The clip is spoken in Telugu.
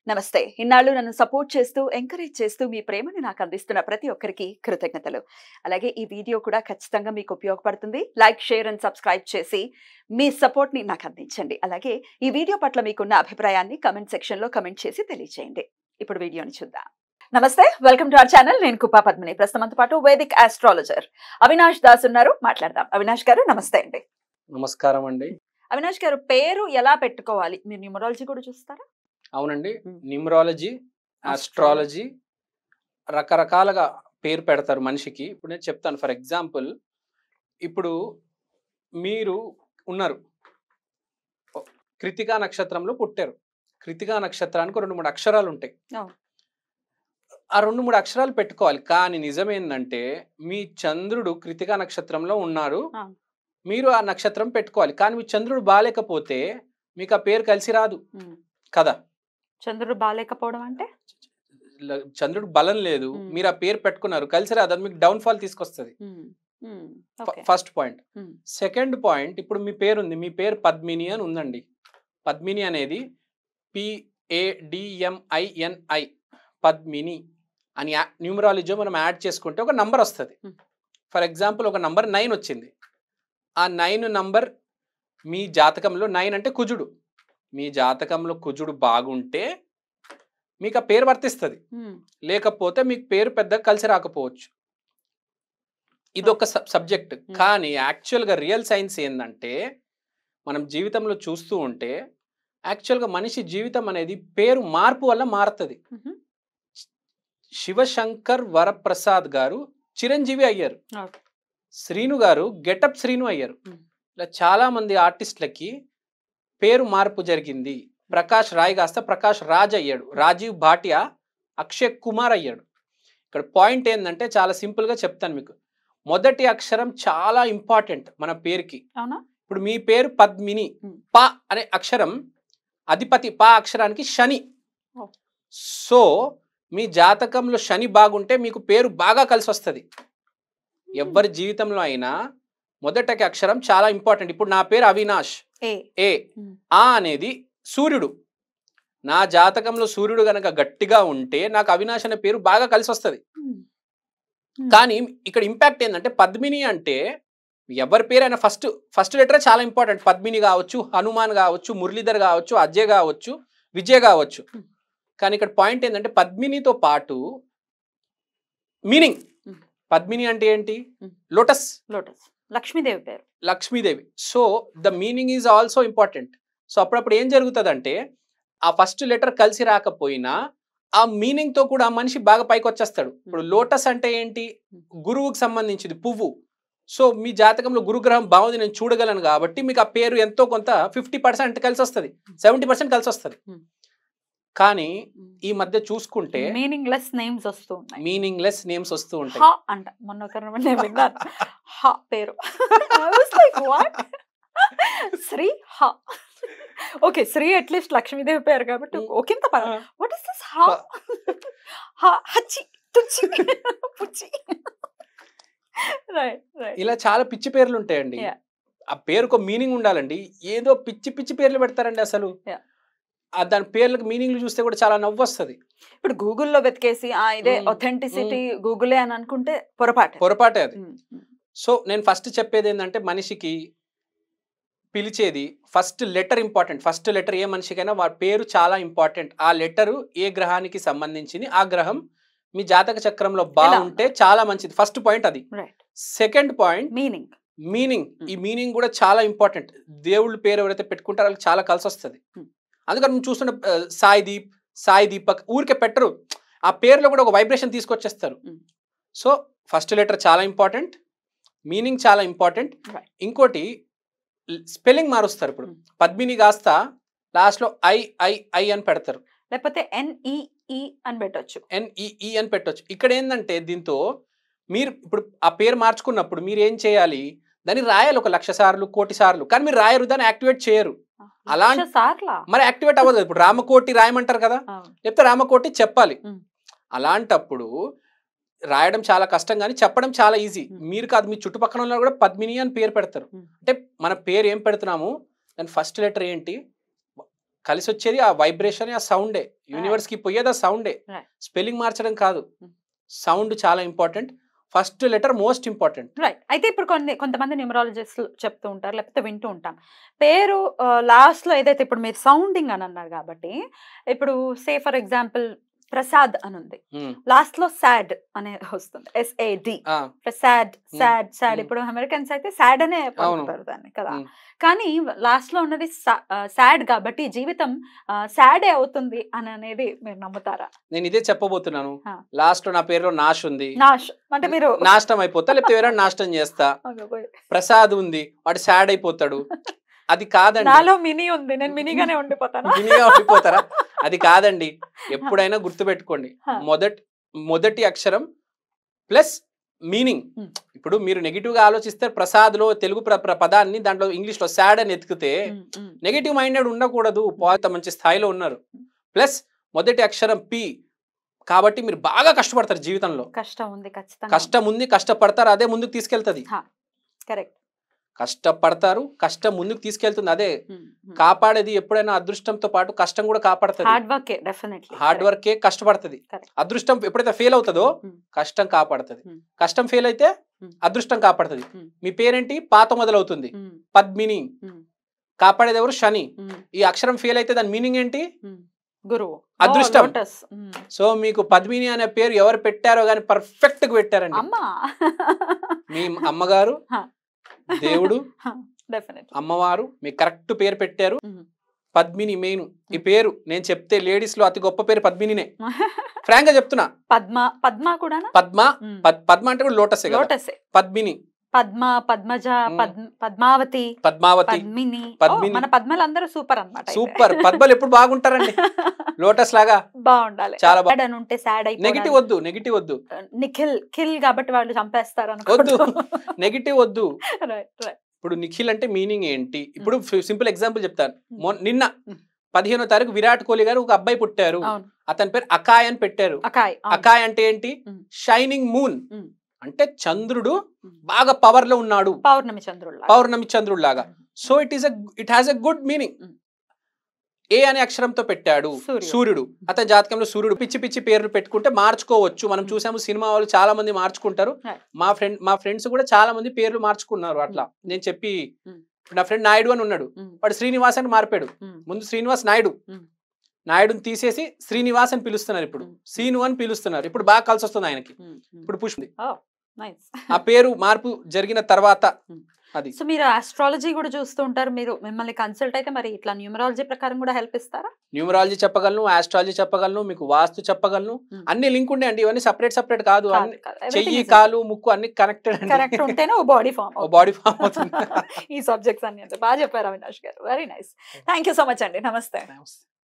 నమస్తే. ఇన్నాళ్ళు నన్ను సపోర్ట్ చేస్తూ, ఎంకరేజ్ చేస్తూ మీ ప్రేమని నాకు అందిస్తున్న ప్రతి ఒక్కరికి కృతజ్ఞతలు. అలాగే ఈ వీడియో కూడా ఖచ్చితంగా మీకు ఉపయోగపడుతుంది. లైక్, షేర్ అండ్ సబ్స్క్రైబ్ చేసి మీ సపోర్ట్‌ని నాకు అందించండి. అలాగే ఈ వీడియో పట్ల మీకున్న అభిప్రాయాన్ని కామెంట్ సెక్షన్‌లో కామెంట్ చేసి తెలియజేయండి. ఇప్పుడు వీడియోని చూద్దాం. నమస్తే. Welcome to our channel. నేను కుప్పా పద్మిని. ప్రస్తుతం మనతో పాటు వేదిక్ ఆస్ట్రాలజర్ అవినాష్ దాస్ ఉన్నారు. మాట్లాడదాం. అవినాష్ గారు నమస్తే అండి. నమస్కారం అండి. అవినాష్ గారు, పేరు ఎలా పెట్టుకోవాలి? మీరు న్యూమరాలజీ కూడా చూస్తారా? అవునండి. న్యూమరాలజీ, ఆస్ట్రాలజీ రకరకాలుగా పేరు పెడతారు మనిషికి. ఇప్పుడు నేను చెప్తాను. ఫర్ ఎగ్జాంపుల్, ఇప్పుడు మీరు ఉన్నారు, కృతికా నక్షత్రంలో పుట్టారు. కృతికా నక్షత్రానికి 2-3 అక్షరాలు ఉంటాయి. ఆ 2-3 అక్షరాలు పెట్టుకోవాలి. కానీ నిజమేందంటే మీ చంద్రుడు కృతికా నక్షత్రంలో ఉన్నారు, మీరు ఆ నక్షత్రం పెట్టుకోవాలి. కానీ మీ చంద్రుడు బాలేకపోతే మీకు ఆ పేరు కలిసి రాదు కదా. చంద్రుడు బాలేకపోవడం అంటే చంద్రుడు బలం లేదు, మీరు ఆ పేరు పెట్టుకున్నారు, కలిసి రాదు, అది మీకు డౌన్ ఫాల్ తీసుకొస్తుంది. First point. సెకండ్ పాయింట్, ఇప్పుడు మీ పేరు ఉంది, మీ పేరు పద్మిని అని ఉందండి. పద్మిని అనేది PADMINI, పద్మిని అని న్యూమరాలజీ మనం యాడ్ చేసుకుంటే ఒక నంబర్ వస్తుంది. ఫర్ ఎగ్జాంపుల్, ఒక నంబర్ 9 వచ్చింది. ఆ 9 నంబర్ మీ జాతకంలో, 9 అంటే కుజుడు, మీ జాతకంలో కుజుడు బాగుంటే మీకు ఆ పేరు వర్తిస్తుంది. లేకపోతే మీకు పేరు పెద్దగా కలిసి రాకపోవచ్చు. ఇది ఒక సబ్జెక్ట్. కానీ యాక్చువల్గా రియల్ సైన్స్ ఏంటంటే, మనం జీవితంలో చూస్తూ ఉంటే యాక్చువల్గా మనిషి జీవితం అనేది పేరు మార్పు వల్ల మారుతుంది. శివశంకర్ వరప్రసాద్ గారు చిరంజీవి అయ్యారు. శ్రీను గారు గెటప్ శ్రీను అయ్యారు. ఇలా చాలా మంది ఆర్టిస్టులకి పేరు మార్పు జరిగింది. ప్రకాష్ రాయ్ కాస్త ప్రకాష్ రాజ్ అయ్యాడు. రాజీవ్ భాటియా అక్షయ్ కుమార్ అయ్యాడు. ఇక్కడ పాయింట్ ఏంటంటే చాలా సింపుల్ గా చెప్తాను మీకు. మొదటి అక్షరం చాలా ఇంపార్టెంట్ మన పేరుకి. ఇప్పుడు మీ పేరు పద్మిని, ప అనే అక్షరం అధిపతి, ప అక్షరానికి శని. సో మీ జాతకంలో శని బాగుంటే మీకు పేరు బాగా కలిసి వస్తుంది. ఎవరి జీవితంలో అయినా మొదటి అక్షరం చాలా ఇంపార్టెంట్. ఇప్పుడు నా పేరు అవినాష్, ఏ. ఆ అనేది సూర్యుడు. నా జాతకంలో సూర్యుడు గనక గట్టిగా ఉంటే నాకు అవినాష్ అనే పేరు బాగా కలిసి వస్తుంది. కానీ ఇక్కడ ఇంపాక్ట్ ఏంటంటే, పద్మిని అంటే ఎవరి పేరైనా ఫస్ట్ లెటర్ చాలా ఇంపార్టెంట్. పద్మిని కావచ్చు, హనుమాన్ కావచ్చు, మురళీధర్ కావచ్చు, అజయ్ కావచ్చు, విజయ్ కావచ్చు. కానీ ఇక్కడ పాయింట్ ఏంటంటే, పద్మినితో పాటు మీనింగ్. పద్మిని అంటే ఏంటి? లోటస్. లక్ష్మీదేవి పేరు. Lakshmidevi. So the meaning is also important. So అప్పుడప్పుడు ఏం జరుగుతుంది అంటే, ఆ ఫస్ట్ లెటర్ కలిసి రాకపోయినా ఆ మీనింగ్ తో కూడా మనిషి బాగా పైకి వచ్చేస్తాడు. ఇప్పుడు లోటస్ అంటే ఏంటి? గురువుకి సంబంధించింది, పువ్వు. సో మీ జాతకంలో గురుగ్రహం బాగుంది, నేను చూడగలను కాబట్టి మీకు ఆ పేరు ఎంతో కొంత 50% కలిసి వస్తుంది, 70% కలిసి వస్తుంది. కానీ ఈ మధ్య చూసుకుంటే మీనింగ్లెస్ నేమ్స్ వస్తూ ఉంటాయి. పేరు శ్రీ హ. ఓకే, శ్రీ అట్లీస్ట్ లక్ష్మీదేవి పేరు కాబట్టి ఒకంత. వాట్ ఇస్ దిస్ హ? హచ్చి తుచ్చి పుచ్చి. ఇలా చాలా పిచ్చి పేర్లు ఉంటాయండి. ఆ పేరుకు మీనింగ్ ఉండాలండి. ఏదో పిచ్చి పిచ్చి పేర్లు పెడతారండి అసలు. దాని పేర్లకు మీనింగ్లు చూస్తే కూడా చాలా నవ్వు వస్తుంది. ఇప్పుడు గూగుల్లో వెతికేసి ఇదే ఒథెంటిసిటీ గూగులే అని అనుకుంటే పొరపాటే అది. సో నేను ఫస్ట్ చెప్పేది ఏంటంటే, మనిషికి పిలిచేది first letter important. First letter ఏ మనిషికైనా వారి పేరు చాలా ఇంపార్టెంట్. ఆ లెటరు ఏ గ్రహానికి సంబంధించింది, ఆ గ్రహం మీ జాతక చక్రంలో బాగుంటే చాలా మంచిది. ఫస్ట్ పాయింట్ అది. Second point meaning. ఈ మీనింగ్ కూడా చాలా ఇంపార్టెంట్. దేవుళ్ళ పేరు ఎవరైతే పెట్టుకుంటారో వాళ్ళకి చాలా కలిసి వస్తుంది. అందుకని మనం చూస్తున్న సాయిదీప్, సాయి దీపక్ ఊరికే పెట్టరు, ఆ పేరులో కూడా ఒక వైబ్రేషన్ తీసుకొచ్చేస్తారు. సో ఫస్ట్ లెటర్ చాలా ఇంపార్టెంట్, మీనింగ్ చాలా ఇంపార్టెంట్. ఇంకోటి స్పెల్లింగ్ మారుస్తారు. ఇప్పుడు పద్మిని కాస్త లాస్ట్ లో ఐ అని పెడతారు, లేకపోతే NEE అని పెట్టొచ్చు, NEE అని పెట్టొచ్చు. ఇక్కడ ఏంటంటే, దీంతో మీరు ఇప్పుడు ఆ పేరు మార్చుకున్నప్పుడు మీరు ఏం చేయాలి, దాన్ని రాయాలి 1,00,000 సార్లు, 1,00,000 సార్లు. కానీ మీరు రాయరు, దాన్ని యాక్టివేట్ చేయరు. అలా మరి యాక్టివేట్ అవ్వదు. ఇప్పుడు రామకోటి రాయమంటారు కదా, లేకపోతే రామకోటి చెప్పాలి. అలాంటప్పుడు రాయడం చాలా కష్టం, కానీ చెప్పడం చాలా ఈజీ. మీరు కాదు, మీ చుట్టుపక్కల కూడా పద్మిని అని పేరు పెడతారు. అంటే మన పేరు ఏం పెడుతున్నాము, దాని ఫస్ట్ లెటర్ ఏంటి, కలిసి వచ్చేది ఆ వైబ్రేషన్, ఆ సౌండే. యూనివర్స్ కి పోయేది ఆ సౌండే. స్పెల్లింగ్ మార్చడం కాదు. సౌండ్ చాలా important. First letter most important. Right. అయితే ఇప్పుడు కొంతమంది న్యూమరాలజిస్ట్ చెప్తూ ఉంటారు, లేకపోతే వింటూ ఉంటాం, పేరు లాస్ట్ లో ఏదైతే ఇప్పుడు మీరు సౌండింగ్ అని అన్నారు కాబట్టి, ఇప్పుడు సే ఫర్ ఎగ్జాంపుల్ ప్రసాద్ అని ఉంది, లాస్ట్ లో సాడ్ అనే వస్తుంది, SAD, ప్రసాద్, సాడ్, సాడ్. ఇప్పుడు అమెరికన్స్ అయితే సాడ్ అనే పలుకుతారు దాన్ని కదా, కానీ లాస్ట్ లో ఉన్నది సాడ్ కాబట్టి జీవితం సాడే అవుతుంది అని అనేది మీరు నమ్ముతారా? నేను ఇదే చెప్పబోతున్నాను. లాస్ట్ లో నా పేరులో నాష్ ఉంది, నాష్ అంటే మీరు నాశనం అయిపోతా, లేకపోతే ఎవరైనా నాశనం చేస్తా. ప్రసాద్ ఉంది, వాడు సాడ్ అయిపోతాడు. అది కాదండి. నాలో మినీ ఉంది, నేను మినీగానే ఉండిపోతాను. మినీగా ఉండిపోతారా? అది కాదండి. ఎప్పుడైనా గుర్తుపెట్టుకోండి, మొదటి అక్షరం ప్లస్ మీనింగ్. ఇప్పుడు మీరు నెగిటివ్ గా ఆలోచిస్తే ప్రసాద్ లో తెలుగు పదాన్ని దాంట్లో ఇంగ్లీష్ లో సాడ్ అని ఎతికితే నెగిటివ్ మైండెడ్ ఉండకూడదు. పాత మంచి స్థాయిలో ఉన్నారు. ప్లస్ మొదటి అక్షరం P కాబట్టి మీరు బాగా కష్టపడతారు జీవితంలో. కష్టం ఉంది, కష్టం ఉంది, కష్టపడతారు, అదే ముందుకు తీసుకెళ్తుంది. కరెక్ట్. కష్టపడతారు, కష్టం ముందుకు తీసుకెళ్తుంది, అదే కాపాడేది. ఎప్పుడైనా అదృష్టంతో పాటు కష్టం కూడా కాపాడుతుంది. హార్డ్ వర్కే కష్టపడుతుంది. అదృష్టం ఎప్పుడైతే ఫెయిల్ అవుతుందో కష్టం కాపాడుతుంది. కష్టం ఫెయిల్ అయితే అదృష్టం కాపాడుతుంది. మీ పేరేంటి? పాత మొదలవుతుంది, పద్మిని. కాపాడేది ఎవరు? శని. ఈ అక్షరం ఫెయిల్ అయితే దాని మీనింగ్ ఏంటి? గురువు, అదృష్టం. సో మీకు పద్మిని అనే పేరు ఎవరు పెట్టారో గానీ పర్ఫెక్ట్ గా పెట్టారండి. మీ అమ్మగారు, దేవుడు, అమ్మవారు మీకు కరెక్ట్ పేరు పెట్టారు. పద్మిని మెయిన్. ఈ పేరు నేను చెప్తే లేడీస్ లో అతి గొప్ప పేరు పద్మినినే. ఫ్రాంక్ గా చెప్తున్నా. పద్మ కూడా. పద్మ అంటే కూడా లోటసే కదా. పద్మిని, పద్మ, పద్మజ, పద్మావతి, పద్మిని. మన పద్మలందరూ సూపర్ అన్నమాట. సూపర్. పద్మలు ఎప్పుడు బాగుంటారండి, లోటస్ లాగా బాగుండాలి. చాలా ఉంటే సాడ్ అయిపోయి, నెగిటివ్ వద్దు, నెగిటివ్ వద్దు. నిఖిల్ కాబట్టి వాళ్ళు చంపేస్తారు వద్దు, నెగిటివ్ వద్దు. ఇప్పుడు నిఖిల్ అంటే మీనింగ్ ఏంటి? ఇప్పుడు సింపుల్ ఎగ్జాంపుల్ చెప్తాను. నిన్న 15వ తారీఖు విరాట్ కోహ్లీ గారు ఒక అబ్బాయి పుట్టారు. అతని పేరు అకాయ్ అని పెట్టారు. అకాయ్ అంటే ఏంటి? Shining moon. అంటే చంద్రుడు బాగా పవర్ లో ఉన్నాడు, పౌర్ణమి చంద్రుడు లాగా. So it has a good meaning. A అనే అక్షరంతో పెట్టాడు, సూర్యుడు. అతని జాతకంలో సూర్యుడు. పిచ్చి పిచ్చి పేర్లు పెట్టుకుంటే మార్చుకోవచ్చు. మనం చూసాము, సినిమా వాళ్ళు చాలా మంది మార్చుకుంటారు. మా ఫ్రెండ్స్ కూడా చాలా మంది పేర్లు మార్చుకున్నారు. అట్లా నేను చెప్పి, నా ఫ్రెండ్ నాయుడు అని ఉన్నాడు, వాడు శ్రీనివాస్ అని మారిపాడు. ముందు శ్రీనివాస్ నాయుడు, నాయుడుని తీసేసి శ్రీనివాస్ అని పిలుస్తున్నారు. ఇప్పుడు సీను అని పిలుస్తున్నారు. ఇప్పుడు బాగా కలిసి వస్తుంది ఆయనకి. ఇప్పుడు పుష్పి. ఆ పేరు మార్పు జరిగిన తర్వాత అది. సో మీరు ఆస్ట్రాలజీ కూడా చూస్తూ ఉంటారు. మీరు మిమ్మల్ని కన్సల్ట్ అయితే మరి ఇట్లా న్యూమరాలజీ ప్రకారం కూడా హెల్ప్ ఇస్తారా? న్యూమరాలజీ చెప్పగలను, ఆస్ట్రాలజీ చెప్పగలను, మీకు వాస్తు చెప్పగలను. అన్ని లింక్ ఉండే అండి. ఇవన్నీ సపరేట్ కాదు. చెయ్యి, కాలు, ముక్కు అన్ని కనెక్టెడ్ ఉంటేనే బాడీ ఫామ్ అవుతుంది. ఈ సబ్జెక్ట్స్ అన్ని బాగా చెప్పారు అవినాష్ గారు. Very nice. Thank you so much అండి. నమస్తే.